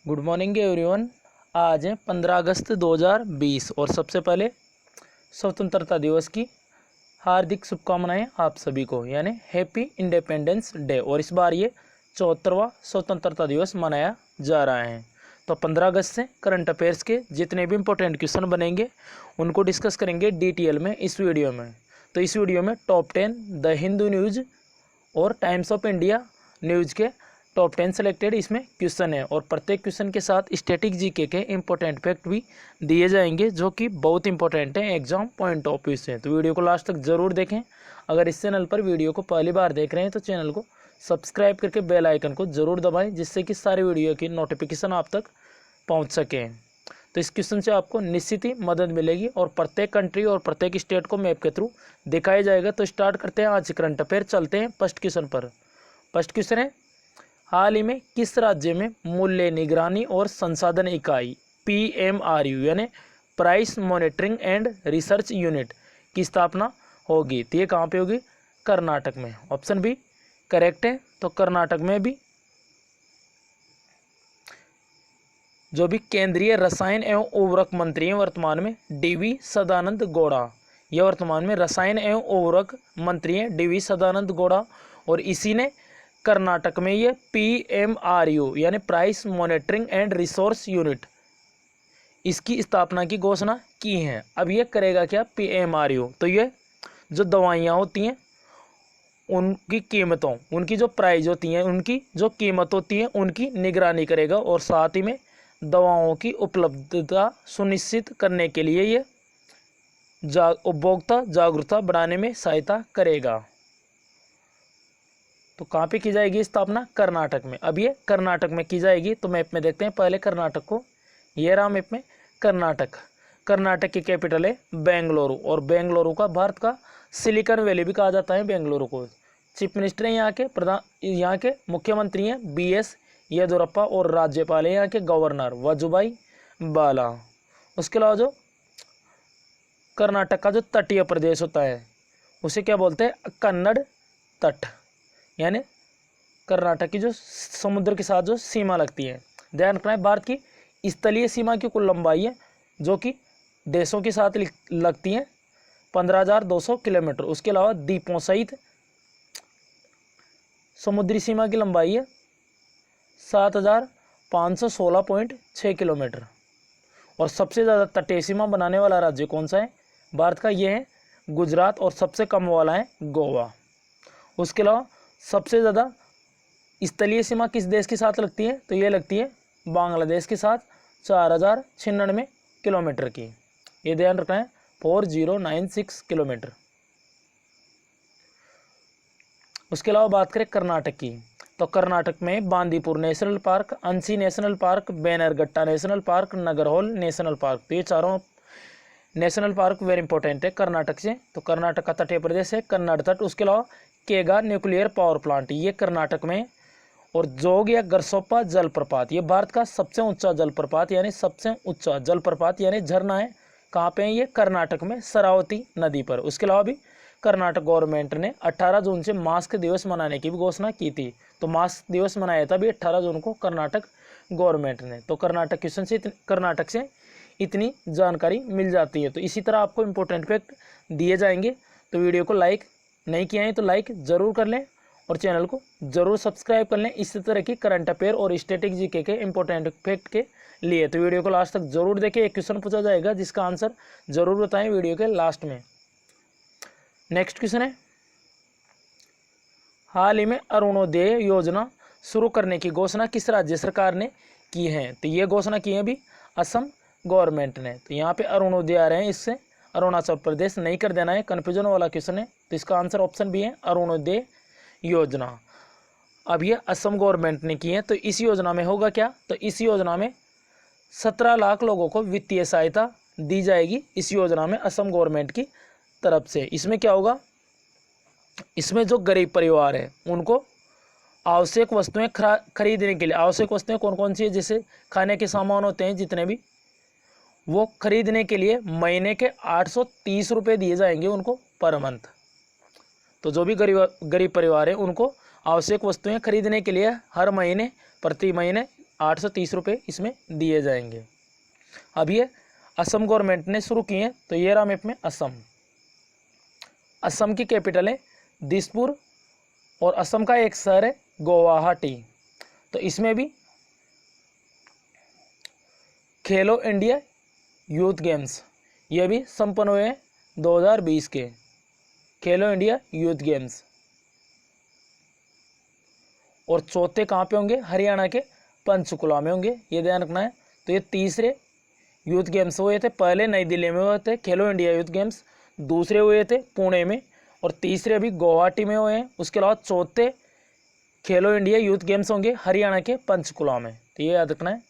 Good morning everyone. आज है 15 अगस्त 2020 और सबसे पहले स्वतंत्रता दिवस की हार्दिक शुभकामनाएं आप सभी को, यानी हैप्पी इंडिपेंडेंस डे। और इस बार ये 74वां स्वतंत्रता दिवस मनाया जा रहा है। तो 15 अगस्त से करंट अफेयर्स के जितने भी इंपॉर्टेंट क्वेश्चन बनेंगे उनको डिस्कस करेंगे डिटेल में इस वीडियो में। तो इस वीडियो में टॉप 10 द हिंदू न्यूज़ और टाइम्स ऑफ इंडिया न्यूज़ के टॉप 10 सेलेक्टेड इसमें क्वेश्चन है, और प्रत्येक क्वेश्चन के साथ स्टैटिक जीके के इंपॉर्टेंट फैक्ट भी दिए जाएंगे जो कि बहुत इंपॉर्टेंट है एग्जाम पॉइंट ऑफ व्यू से। तो वीडियो को लास्ट तक जरूर देखें। अगर इस चैनल पर वीडियो को पहली बार देख रहे हैं तो चैनल को सब्सक्राइब करके बेल आइकन को जरूर दबाएं, जिससे कि सारी वीडियो की नोटिफिकेशन आप तक पहुँच सकें। तो इस क्वेश्चन से आपको निश्चित ही मदद मिलेगी और प्रत्येक कंट्री और प्रत्येक स्टेट को मैप के थ्रू दिखाया जाएगा। तो स्टार्ट करते हैं आज करंट अफेयर। चलते हैं फर्स्ट क्वेश्चन पर। फर्स्ट क्वेश्चन है, हाल ही में किस राज्य में मूल्य निगरानी और संसाधन इकाई PMRU यानी price monitoring and research unit की स्थापना होगी? तो ये कहाँ पे होगी? कर्नाटक में। ऑप्शन बी करेक्ट है। तो कर्नाटक में भी जो भी केंद्रीय रसायन एवं उर्वरक मंत्री हैं वर्तमान में DV सदानंद गौड़ा, यह वर्तमान में रसायन एवं उर्वरक मंत्री हैं DV सदानंद गौड़ा, और इसी ने कर्नाटक में ये PMRU यानी price monitoring and resource unit इसकी स्थापना की घोषणा की है। अब ये करेगा क्या PMRU? तो ये जो दवाइयाँ होती हैं उनकी कीमतों, उनकी जो प्राइस होती हैं, उनकी जो कीमत होती है उनकी निगरानी करेगा, और साथ ही में दवाओं की उपलब्धता सुनिश्चित करने के लिए ये उपभोक्ता जागरूकता बढ़ाने में सहायता करेगा। तो कहाँ पे की जाएगी स्थापना? कर्नाटक में। अब ये कर्नाटक में की जाएगी। तो मैप में देखते हैं पहले कर्नाटक को। ये रहा मैप में कर्नाटक। कर्नाटक की कैपिटल है बेंगलुरु, और बेंगलुरु का भारत का सिलिकॉन वैली भी कहा जाता है बेंगलुरु को। चीफ मिनिस्टर हैं यहाँ के मुख्यमंत्री हैं BS येदियुरप्पा, और राज्यपाल है यहाँ के गवर्नर वजुभाई वाला। उसके अलावा जो कर्नाटक का जो तटीय प्रदेश होता है उसे क्या बोलते हैं? कन्नड़ तट, यानी कर्नाटक की जो समुद्र के साथ जो सीमा लगती है। ध्यान रखना है, भारत की स्थलीय सीमा की कुल लंबाई है जो कि देशों के साथ लगती है 15,200 किलोमीटर। उसके अलावा द्वीपों सहित समुद्री सीमा की लंबाई है 7,516.6 किलोमीटर। और सबसे ज़्यादा तटीय सीमा बनाने वाला राज्य कौन सा है भारत का? ये है गुजरात, और सबसे कम वाला है गोवा। उसके अलावा सबसे ज़्यादा स्थलीय सीमा किस देश के साथ लगती है? तो ये लगती है बांग्लादेश के साथ 4,096 किलोमीटर की। ये ध्यान रखना है, 4096 किलोमीटर। उसके अलावा बात करें कर्नाटक की, तो कर्नाटक में Bandipur national park, Anshi national park, Bannerghatta national park, Nagarhole national park, तो ये चारों नेशनल पार्क वेरी इंपॉर्टेंट है कर्नाटक से। तो कर्नाटक का तटीय प्रदेश है कन्नड़ तट। उसके अलावा केगा न्यूक्लियर पावर प्लांट, ये कर्नाटक में। और जोग या गरसोप्पा जलप्रपात, ये भारत का सबसे ऊंचा जलप्रपात, यानी सबसे ऊंचा जलप्रपात यानी झरना है। कहाँ पे है ये? कर्नाटक में, शरावती नदी पर। उसके अलावा भी कर्नाटक गवर्नमेंट ने 18 जून से मास्क दिवस मनाने की भी घोषणा की थी। तो मास्क दिवस मनाया था भी 18 जून को कर्नाटक गवर्नमेंट ने। तो कर्नाटक क्वेश्चन से कर्नाटक से इतनी जानकारी मिल जाती है। तो इसी तरह आपको इंपॉर्टेंट फैक्ट दिए जाएंगे। तो वीडियो को लाइक नहीं किया है तो लाइक ज़रूर कर लें, और चैनल को ज़रूर सब्सक्राइब कर लें इसी तरह की करंट अफेयर और स्टैटिक जीके के इंपॉर्टेंट फैक्ट के लिए। तो वीडियो को लास्ट तक जरूर देखें। एक क्वेश्चन पूछा जाएगा जिसका आंसर जरूर बताएं वीडियो के लास्ट में। नेक्स्ट क्वेश्चन है, हाल ही में अरुणोदय योजना शुरू करने की घोषणा किस राज्य सरकार ने की है? तो ये घोषणा की है भी असम गवर्नमेंट ने। तो यहाँ पे अरुणोदय आ रहे हैं, इससे अरुणाचल प्रदेश नहीं कर देना है, कन्फ्यूजन वाला क्वेश्चन है। तो इसका आंसर ऑप्शन बी है अरुणोदय योजना। अब ये असम गवर्नमेंट ने की है। तो इस योजना में होगा क्या? तो इस योजना में 17 लाख लोगों को वित्तीय सहायता दी जाएगी इस योजना में असम गवर्नमेंट की तरफ से। इसमें क्या होगा? इसमें जो गरीब परिवार है उनको आवश्यक वस्तुएं खरीदने के लिए, आवश्यक वस्तुएं कौन कौन सी है, जैसे खाने के सामान होते हैं जितने भी, वो खरीदने के लिए महीने के 830 रुपये दिए जाएंगे उनको पर मंथ। तो जो भी गरीब परिवार है उनको आवश्यक वस्तुएं खरीदने के लिए हर महीने प्रति महीने 830 रुपये इसमें दिए जाएंगे। अब ये असम गवर्नमेंट ने शुरू किए हैं, तो ये रहा मैप में असम। असम की कैपिटल है दिसपुर और असम का एक शहर है गुवाहाटी। तो इसमें भी खेलो इंडिया यूथ गेम्स ये भी संपन्न हुए हैं 2020 के खेलो इंडिया यूथ गेम्स। और चौथे कहाँ पे होंगे? हरियाणा के पंचकुला में होंगे, ये ध्यान रखना है। तो ये तीसरे यूथ गेम्स हुए थे, पहले नई दिल्ली में हुए थे खेलो इंडिया यूथ गेम्स, दूसरे हुए थे पुणे में और तीसरे अभी गुवाहाटी में हुए हैं। उसके अलावा चौथे खेलो इंडिया यूथ गेम्स होंगे हरियाणा के पंचकुला में, तो ये याद रखना है।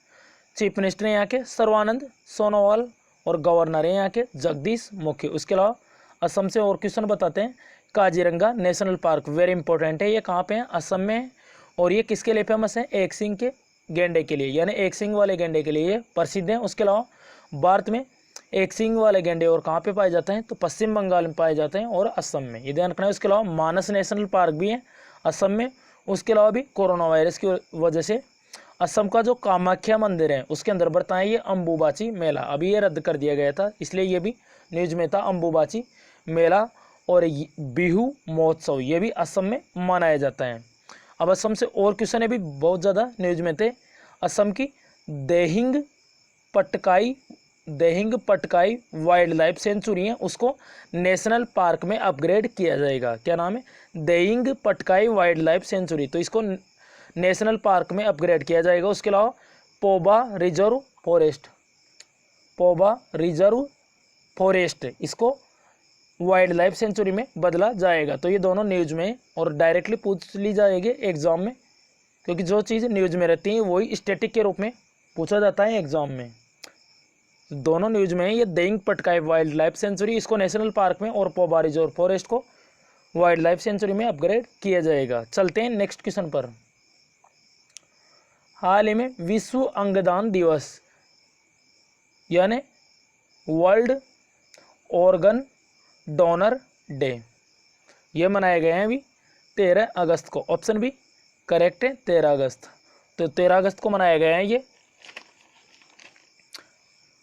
चीफ मिनिस्टर है यहाँ के सर्बानंद सोनोवाल और गवर्नर है यहाँ के जगदीश मुखी। उसके अलावा असम से और क्वेश्चन बताते हैं। Kaziranga national park very important है, ये कहाँ पे है? असम में है। और ये किसके लिए फेमस है? एक सिंह के गेंडे के लिए, यानी एक सिंह वाले गेंडे के लिए ये प्रसिद्ध है। उसके अलावा भारत में एक सिंह वाले गेंडे और कहाँ पे पाए जाते हैं? तो पश्चिम बंगाल में पाए जाते हैं और असम में, ये ध्यान रखना है। उसके अलावा मानस नेशनल पार्क भी है असम में। उसके अलावा भी कोरोना वायरस की वजह से असम का जो कामाख्या मंदिर है उसके अंदर बढ़ता है ये अम्बुबाची मेला, अभी ये रद्द कर दिया गया था, इसलिए ये भी न्यूज में था। अम्बुबाची मेला और बिहू महोत्सव ये भी असम में मनाया जाता है। अब असम से और क्वेश्चन है भी बहुत ज़्यादा न्यूज में थे। असम की Dehing Patkai wild life sanctuary है, उसको नेशनल पार्क में अपग्रेड किया जाएगा। क्या नाम है? Dehing Patkai wild life sanctuary, तो इसको नेशनल पार्क में अपग्रेड किया जाएगा। उसके अलावा पोबा रिजर्व फॉरेस्ट इसको वाइल्ड लाइफ सेंचुरी में बदला जाएगा। तो ये दोनों न्यूज में और डायरेक्टली पूछ ली जाएगी एग्जाम में, क्योंकि जो चीज़ न्यूज में रहती है वही स्टैटिक के रूप में पूछा जाता है एग्जाम में। दोनों न्यूज में ये Dehing Patkai wild life sanctuary इसको नेशनल पार्क में और पोबा रिजर्व फॉरेस्ट को वाइल्ड लाइफ सेंचुरी में अपग्रेड किया जाएगा। चलते हैं नेक्स्ट क्वेश्चन पर। हाल ही में विश्व अंगदान दिवस यानी वर्ल्ड ऑर्गन डोनर डे ये मनाए गए हैं अभी 13 अगस्त को। ऑप्शन बी करेक्ट है, 13 अगस्त। तो 13 अगस्त को मनाया गया है ये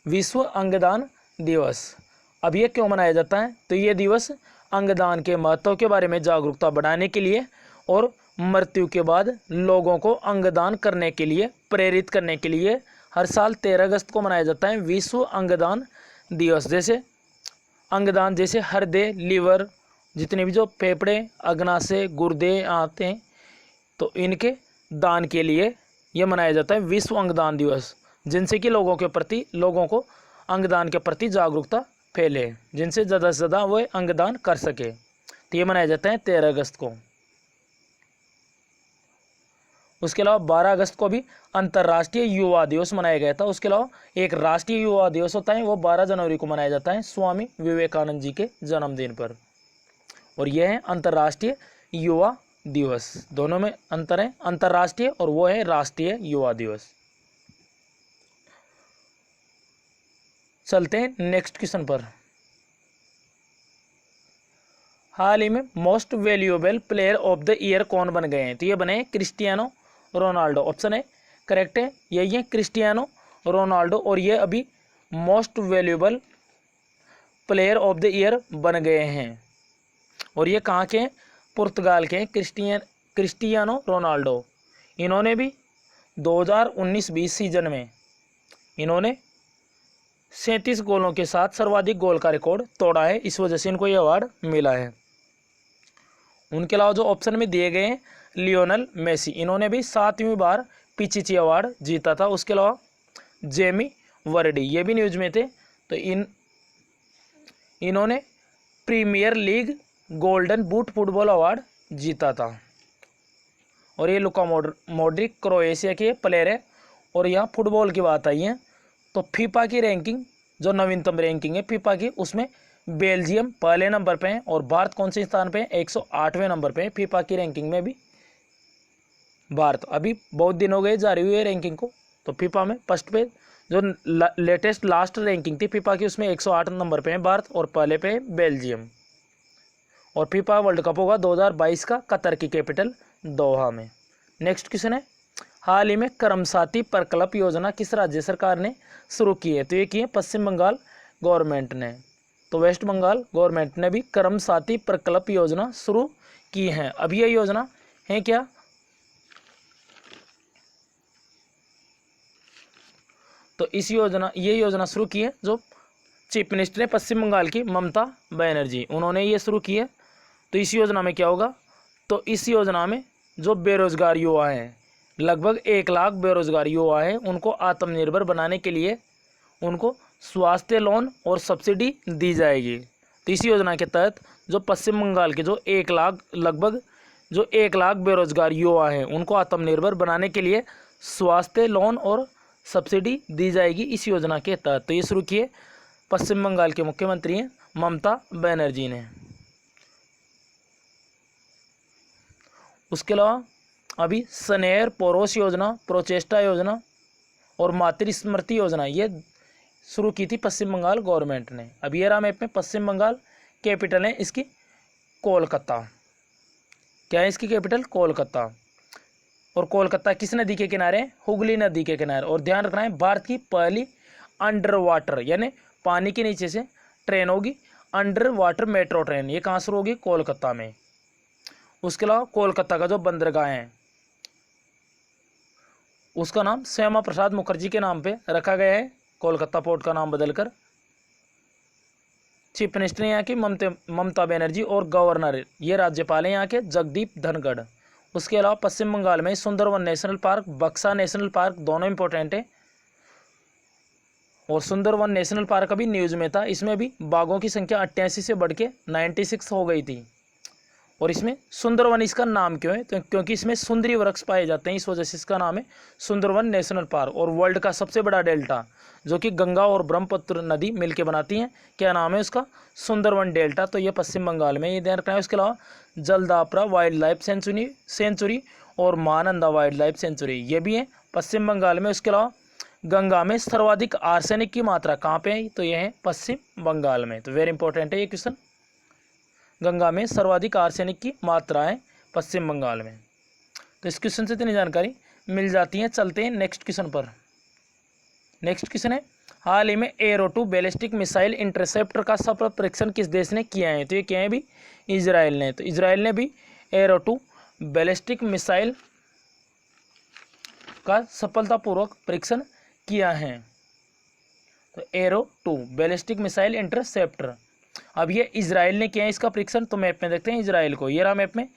विश्व अंगदान दिवस। अब ये क्यों मनाया जाता है? तो ये दिवस अंगदान के महत्व के बारे में जागरूकता बढ़ाने के लिए और मृत्यु के बाद लोगों को अंगदान करने के लिए प्रेरित करने के लिए हर साल 13 अगस्त को मनाया जाता है विश्व अंगदान दिवस। जैसे अंगदान जैसे हृदय, लिवर, जितने भी जो फेफड़े, अग्नाशय, गुर्दे आते हैं, तो इनके दान के लिए यह मनाया जाता है विश्व अंगदान दिवस, जिनसे कि लोगों को अंगदान के प्रति जागरूकता फैले, जिनसे ज़्यादा से ज़्यादा वो अंगदान कर सके। तो ये मनाया जाता है 13 अगस्त को। उसके अलावा 12 अगस्त को भी अंतर्राष्ट्रीय युवा दिवस मनाया गया था। उसके अलावा एक राष्ट्रीय युवा दिवस होता है, वो 12 जनवरी को मनाया जाता है स्वामी विवेकानंद जी के जन्मदिन पर, और यह है अंतर्राष्ट्रीय युवा दिवस। दोनों में अंतर है, अंतर्राष्ट्रीय और वो है राष्ट्रीय युवा दिवस। चलते हैं नेक्स्ट क्वेश्चन पर। हाल ही में most valuable player of the year कौन बन गए हैं? तो ये बने क्रिस्टियानो रोनाल्डो। ऑप्शन है करेक्ट है, यही है क्रिस्टियानो रोनाल्डो, और ये अभी most valuable player of the year बन गए हैं। और ये कहाँ के हैं? पुर्तगाल के हैं क्रिस्टियानो रोनाल्डो। इन्होंने भी 2019-20 सीजन में इन्होंने 37 गोलों के साथ सर्वाधिक गोल का रिकॉर्ड तोड़ा है, इस वजह से इनको ये अवार्ड मिला है। उनके अलावा जो ऑप्शन में दिए गए हैं लियोनल मेसी, इन्होंने भी 7वीं बार पिचिची अवार्ड जीता था। उसके अलावा जेमी वर्डी ये भी न्यूज में थे, तो इन्होंने Premier League golden boot football award जीता था। और ये लुका मॉड्रिक क्रोएशिया के प्लेयर है। और यहाँ फुटबॉल की बात आई है तो फीफा की रैंकिंग जो नवीनतम रैंकिंग है फीफा की, उसमें बेल्जियम पहले नंबर पे है और भारत कौन से स्थान पे है? 108वें नंबर पे है फीफा की रैंकिंग में भी भारत। अभी बहुत दिन हो गए जारी हुई है रैंकिंग को, तो फीफा में फर्स्ट पे जो लेटेस्ट लास्ट रैंकिंग थी फीफा की उसमें 108 नंबर पे है भारत और पहले पे है बेल्जियम। और फीफा वर्ल्ड कप होगा 2022 का कतर की कैपिटल दोहा में। नेक्स्ट क्वेश्चन है, हाल ही में कर्मसाती प्रकल्प योजना किस राज्य सरकार ने शुरू की है? तो ये की है पश्चिम बंगाल गवर्नमेंट ने। तो वेस्ट बंगाल गवर्नमेंट ने भी कर्मसाती प्रकल्प योजना शुरू की है। अब ये योजना है क्या? तो ये योजना शुरू की है जो चीफ मिनिस्टर है पश्चिम बंगाल की ममता बनर्जी, उन्होंने ये शुरू की है। तो इस योजना में क्या होगा? तो इस योजना में जो बेरोजगार युवा हैं, लगभग 1 लाख बेरोजगार युवा हैं, उनको आत्मनिर्भर बनाने के लिए उनको स्वास्थ्य लोन और सब्सिडी दी जाएगी। तो इस योजना के तहत जो पश्चिम बंगाल के जो 1 लाख लगभग जो 1 लाख बेरोजगार युवा हैं, उनको आत्मनिर्भर बनाने के लिए स्वास्थ्य लोन और सब्सिडी दी जाएगी इस योजना के तहत। तो ये शुरू किए पश्चिम बंगाल के मुख्यमंत्री हैं ममता बनर्जी ने। उसके अलावा अभी स्नेह पोरोस योजना, प्रोचेष्टा योजना और मातृ स्मृति योजना ये शुरू की थी पश्चिम बंगाल गवर्नमेंट ने। अब ये रहा मैप में पश्चिम बंगाल, कैपिटल है इसकी कोलकाता। क्या है इसकी कैपिटल? कोलकाता। और कोलकाता किस नदी के किनारे? हुगली नदी के किनारे। और ध्यान रखना है भारत की पहली अंडर वाटर यानी पानी के नीचे से ट्रेन होगी, अंडर वाटर मेट्रो ट्रेन, ये कहाँ शुरू होगी? कोलकाता में। उसके अलावा कोलकाता का जो बंदरगाह है उसका नाम श्यामा प्रसाद मुखर्जी के नाम पे रखा गया है, कोलकाता पोर्ट का नाम बदलकर। चीफ मिनिस्टर यहाँ की ममता बनर्जी और गवर्नर ये राज्यपाल हैं यहाँ के जगदीप धनखड़। उसके अलावा पश्चिम बंगाल में सुंदरवन नेशनल पार्क, बक्सा नेशनल पार्क दोनों इंपॉर्टेंट है। और सुंदरवन नेशनल पार्क अभी न्यूज़ में था, इसमें भी बाघों की संख्या 88 से बढ़ के 96 हो गई थी। और इसमें सुंदरवन इसका नाम क्यों है? तो क्योंकि इसमें सुंदरी वृक्ष पाए जाते हैं, इस वजह से इसका नाम है सुंदरवन नेशनल पार्क। और वर्ल्ड का सबसे बड़ा डेल्टा जो कि गंगा और ब्रह्मपुत्र नदी मिलकर बनाती हैं, क्या नाम है उसका? सुंदरवन डेल्टा। तो ये पश्चिम बंगाल में, ये ध्यान रखना है। उसके अलावा जलदापरा वाइल्ड लाइफ सेंचुरी और महानंदा वाइल्ड लाइफ सेंचुरी ये भी है पश्चिम बंगाल में। उसके अलावा गंगा में सर्वाधिक आर्सेनिक की मात्रा कहाँ पे है? तो यह है पश्चिम बंगाल में। तो वेरी इंपॉर्टेंट है ये क्वेश्चन। गंगा में सर्वाधिक आर्सेनिक की मात्रा है पश्चिम बंगाल में। तो इस क्वेश्चन से इतनी जानकारी मिल जाती है। चलते हैं नेक्स्ट क्वेश्चन पर। नेक्स्ट क्वेश्चन है, हाल ही में एरो 2 बैलिस्टिक मिसाइल इंटरसेप्टर का सफल परीक्षण किस देश ने किया है? तो ये क्या है भी? इजराइल ने। तो इजराइल ने भी एरो 2 बैलिस्टिक मिसाइल का सफलतापूर्वक परीक्षण किया है। तो एरो 2 बैलिस्टिक मिसाइल इंटरसेप्टर, अब ये इजराइल ने किया है इसका परीक्षण। तो मैप में देखते हैं इजराइल को, ये रहा मैप में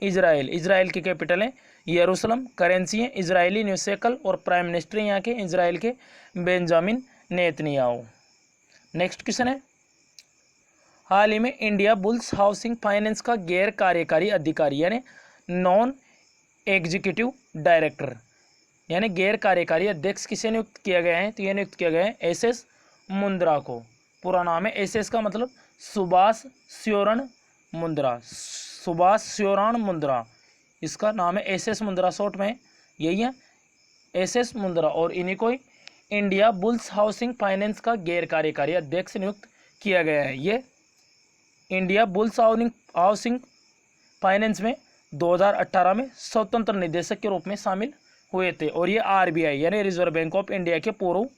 इजराइल की कैपिटल है यरूशलेम, करेंसी है इजरायली न्यूज़ शेकल और प्राइम मिनिस्टर यहाँ के इजराइल के बेंजामिन नेतन्याहू। नेक्स्ट क्वेश्चन है, हाल ही में इंडिया बुल्स हाउसिंग फाइनेंस का गैर कार्यकारी अधिकारी यानी नॉन एग्जीक्यूटिव डायरेक्टर यानी गैर कार्यकारी अध्यक्ष किसे नियुक्त किया गया है? तो यह नियुक्त किया गया है एस मुंद्रा को। पूरा नाम है एस का मतलब सुभाष स्योरण मुंद्रा, इसका नाम है एस मुंद्रा, शॉर्ट में यही है एस मुंद्रा। और इन्हीं को इंडिया बुल्स हाउसिंग फाइनेंस का गैर कार्यकारी अध्यक्ष नियुक्त किया गया है। ये इंडिया बुल्स हाउसिंग फाइनेंस में 2018 में स्वतंत्र निदेशक के रूप में शामिल हुए थे। और ये आरबीआई यानी रिजर्व बैंक ऑफ इंडिया के पूर्व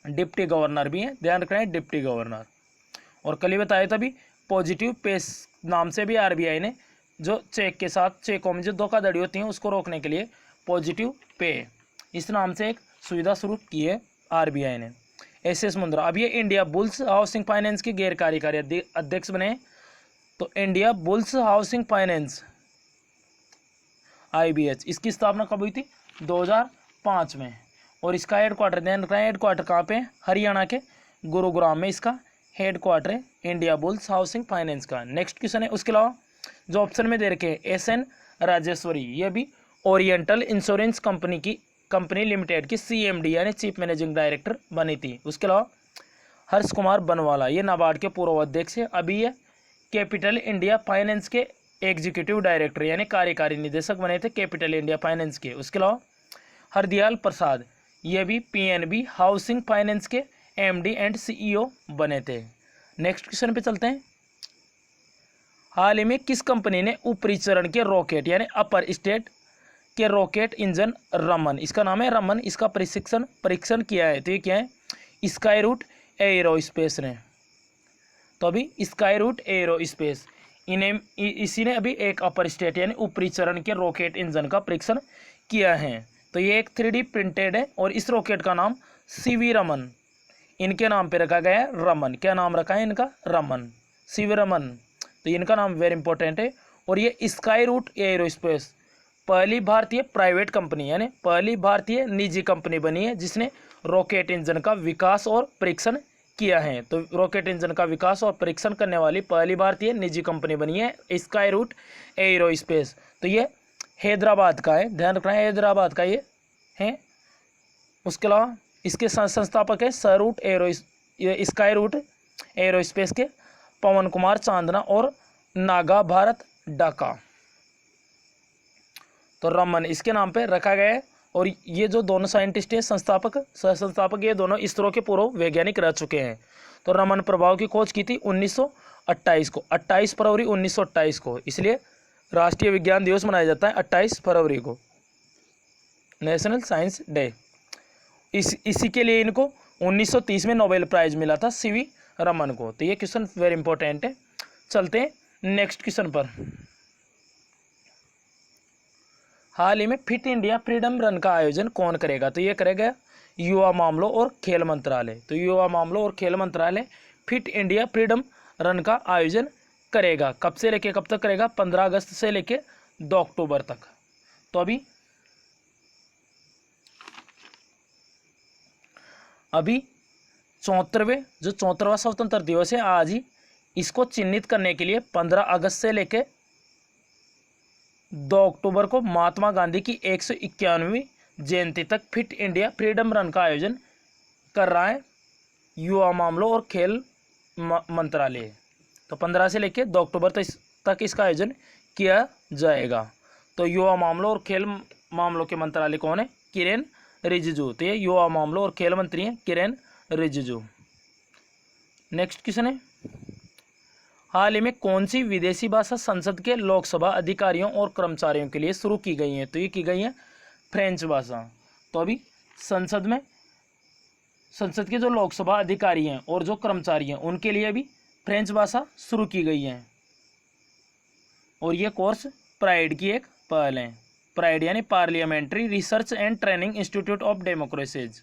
डिप्टी गवर्नर भी हैं, ध्यान रखना है डिप्टी गवर्नर। और कल ही बताया था भी पॉजिटिव पेस नाम से भी आरबीआई ने जो चेक के साथ चेकों में जो धोखाधड़ी होती है उसको रोकने के लिए पॉजिटिव पे इस नाम से एक सुविधा शुरू की है आरबीआई ने। एस मुंद्रा अब ये इंडिया बुल्स हाउसिंग फाइनेंस के गैर कार्यकारी अध्यक्ष बने। तो India bulls housing finance IBH इसकी स्थापना कब हुई थी? 2005 में। और इसका हेडक्वार्टर ध्यान रखना है, हेडक्वार्टर कहाँ पे? हरियाणा के गुरुग्राम में इसका हेडक्वार्टर है इंडिया बुल्स हाउसिंग फाइनेंस का। नेक्स्ट क्वेश्चन है, उसके अलावा जो ऑप्शन में दे रखे हैं SN राजेश्वरी, ये भी ओरिएंटल इंश्योरेंस कंपनी लिमिटेड की CMD यानी चीफ मैनेजिंग डायरेक्टर बनी थी। उसके अलावा हर्ष कुमार बनवाला ये नाबार्ड के पूर्व अध्यक्ष है, अभी ये कैपिटल इंडिया फाइनेंस के एग्जीक्यूटिव डायरेक्टर यानी कार्यकारी निदेशक बने थे कैपिटल इंडिया फाइनेंस के। उसके अलावा हरदयाल प्रसाद ये भी PNB हाउसिंग फाइनेंस के MD एंड CEO बने थे। नेक्स्ट क्वेश्चन पे चलते हैं, हाल ही में किस कंपनी ने ऊपरी चरण के रॉकेट यानी अपर स्टेट के रॉकेट इंजन रमन, इसका नाम है रमन, इसका परीक्षण किया है। तो ये क्या है, स्काई रूट एरोस्पेस ने। तो अभी स्काई रूट एरोस्पेस इन्हें इसी ने अभी एक अपर स्टेट यानी ऊपरी चरण के रॉकेट इंजन का परीक्षण किया है। तो ये एक 3D प्रिंटेड है और इस रॉकेट का नाम सीवी रमन, इनके नाम पे रखा गया है रमन। क्या नाम रखा है इनका, रमन, सीवी रमन। तो इनका नाम वेरी इंपॉर्टेंट है। और ये स्काई रूट एरोस्पेस पहली भारतीय प्राइवेट कंपनी यानी पहली भारतीय निजी कंपनी बनी है जिसने रॉकेट इंजन का विकास और परीक्षण किया है। तो रॉकेट इंजन का विकास और परीक्षण करने वाली पहली भारतीय निजी कंपनी बनी है स्काई रूट एरोस्पेस। तो ये हैदराबाद का है, ध्यान रखना है, हैदराबाद का ये है। उसके अलावा इसके संस्थापक है स्काई रूट एरोस्पेस के पवन कुमार चांदना और नागा भारत डाका। तो रमन इसके नाम पे रखा गया है। और ये जो दोनों साइंटिस्ट हैं, संस्थापक सह संस्थापक, ये दोनों इसरो के पूर्व वैज्ञानिक रह चुके हैं। तो रमन प्रभाव की खोज की थी 1928 को, 28 फरवरी 1928 को, इसलिए राष्ट्रीय विज्ञान दिवस मनाया जाता है 28 फरवरी को, नेशनल साइंस डे। इसी के लिए इनको 1930 में नोबेल प्राइज मिला था सीवी रमन को। तो ये क्वेश्चन वेरी इंपॉर्टेंट है। चलते हैं नेक्स्ट क्वेश्चन पर। हाल ही में फिट इंडिया फ्रीडम रन का आयोजन कौन करेगा? तो ये करेगा युवा मामलों और खेल मंत्रालय। तो युवा मामलों और खेल मंत्रालय फिट इंडिया फ्रीडम रन का आयोजन करेगा। कब से लेके कब तक करेगा? 15 अगस्त से लेके 2 अक्टूबर तक। तो अभी 74वां स्वतंत्र दिवस है आज ही, इसको चिन्हित करने के लिए 15 अगस्त से लेके 2 अक्टूबर को महात्मा गांधी की 151वीं जयंती तक फिट इंडिया फ्रीडम रन का आयोजन कर रहा है युवा मामलों और खेल मंत्रालय। तो 15 से लेके 2 अक्टूबर तक इसका आयोजन किया जाएगा। तो युवा मामलों और खेल मामलों के मंत्रालय कौन है? किरेन रिजिजू। तो ये युवा मामलों और खेल मंत्री हैं किरेन रिजिजू। नेक्स्ट क्वेश्चन है, हाल ही में कौन सी विदेशी भाषा संसद के लोकसभा अधिकारियों और कर्मचारियों के लिए शुरू की गई है? तो ये की गई है फ्रेंच भाषा। तो अभी संसद के जो लोकसभा अधिकारी हैं और जो कर्मचारी हैं उनके लिए भी फ्रेंच भाषा शुरू की गई है। और ये कोर्स प्राइड की एक पहल है। प्राइड यानी parliamentary research and training institute of democracies.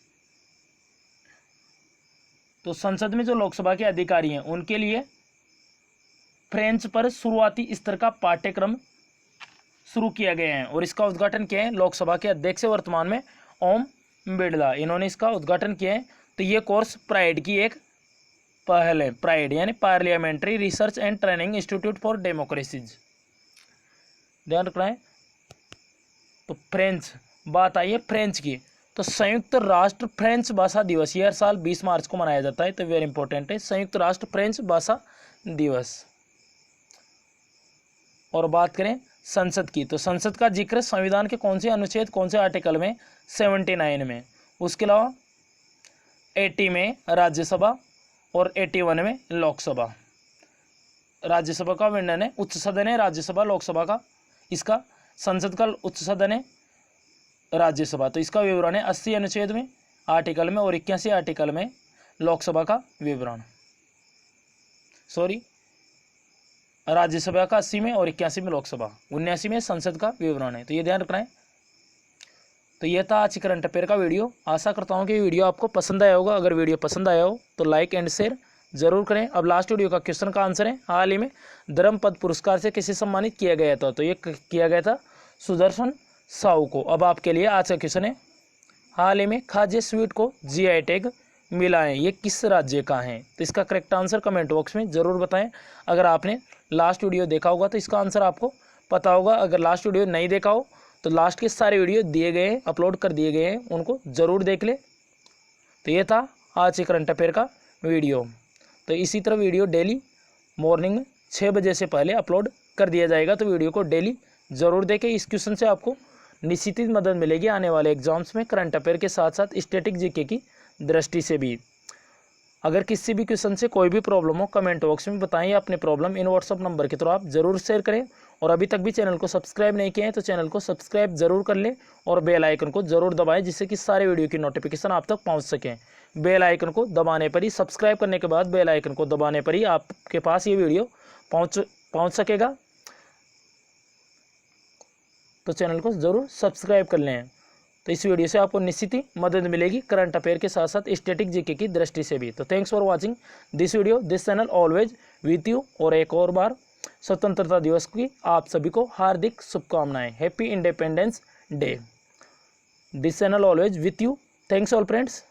तो संसद में जो लोकसभा के अधिकारी हैं उनके लिए फ्रेंच पर शुरुआती स्तर का पाठ्यक्रम शुरू किया गया है। और इसका उद्घाटन किया है लोकसभा के अध्यक्ष वर्तमान में ओम बिड़ला, इन्होंने इसका उद्घाटन किया है। तो ये कोर्स प्राइड की एक पहल है। प्राइड यानी parliamentary research and training institute for democracies, ध्यान रखना है। तो फ्रेंच, बात आई है फ्रेंच की। तो संयुक्त राष्ट्र फ्रेंच भाषा दिवस ये हर साल 20 मार्च को मनाया जाता है। तो वेरी इंपॉर्टेंट है संयुक्त राष्ट्र फ्रेंच भाषा दिवस। और बात करें संसद की, तो संसद का जिक्र संविधान के कौन से अनुच्छेद कौन से आर्टिकल में? 79 में। उसके अलावा 80 में राज्यसभा और 81 में लोकसभा। राज्यसभा का वर्णन है, उच्च सदन है राज्यसभा, लोकसभा का इसका संसद का उच्च सदन है राज्यसभा। तो इसका विवरण है 80 अनुच्छेद में आर्टिकल में और 81 आर्टिकल में लोकसभा का विवरण, राज्यसभा का 80 में और 81 में लोकसभा, 79 में संसद का विवरण है। तो ये ध्यान रखना है। तो ये था आज करंट अफेयर का वीडियो। आशा करता हूँ कि वीडियो आपको पसंद आया होगा। अगर वीडियो पसंद आया हो तो लाइक एंड शेयर जरूर करें। अब लास्ट वीडियो का क्वेश्चन का आंसर है, हाल ही में धर्मपद पुरस्कार से किसे सम्मानित किया गया था? तो ये किया गया था सुदर्शन साहू को। अब आपके लिए आज का क्वेश्चन है, हाल ही में खाद्य स्वीट को GI टैग मिला है, ये किस राज्य का है? तो इसका करेक्ट आंसर कमेंट बॉक्स में ज़रूर बताएं। अगर आपने लास्ट वीडियो देखा होगा तो इसका आंसर आपको पता होगा। अगर लास्ट वीडियो नहीं देखा हो तो लास्ट के सारे वीडियो दिए गए हैं, अपलोड कर दिए गए हैं, उनको ज़रूर देख ले। तो ये था आज के करंट अफेयर का वीडियो। तो इसी तरह वीडियो डेली मॉर्निंग में 6 बजे से पहले अपलोड कर दिया जाएगा। तो वीडियो को डेली ज़रूर देखें। इस क्वेश्चन से आपको निश्चित ही मदद मिलेगी आने वाले एग्जाम्स में करंट अफेयर के साथ साथ स्टैटिक जीके की दृष्टि से भी। अगर किसी भी क्वेश्चन से कोई भी प्रॉब्लम हो कमेंट बॉक्स में बताएं। अपने प्रॉब्लम इन व्हाट्सअप नंबर के थ्रू आप ज़रूर शेयर करें और अभी तक भी चैनल को सब्सक्राइब नहीं किए हैं तो चैनल को सब्सक्राइब ज़रूर कर लें और बेल आइकन को ज़रूर दबाएं, जिससे कि सारे वीडियो की नोटिफिकेशन आप तक पहुंच सकें। बेल आइकन को दबाने पर ही, सब्सक्राइब करने के बाद बेल आइकन को दबाने पर ही आपके पास ये वीडियो पहुंच सकेगा। तो चैनल को ज़रूर सब्सक्राइब कर लें। तो इस वीडियो से आपको निश्चित ही मदद मिलेगी करंट अफेयर के साथ साथ स्टैटिक जीके की दृष्टि से भी। तो thanks for watching this video, this channel always with you. और एक और बार स्वतंत्रता दिवस की आप सभी को हार्दिक शुभकामनाएं। Happy independence day. This channel always with you. Thanks all friends.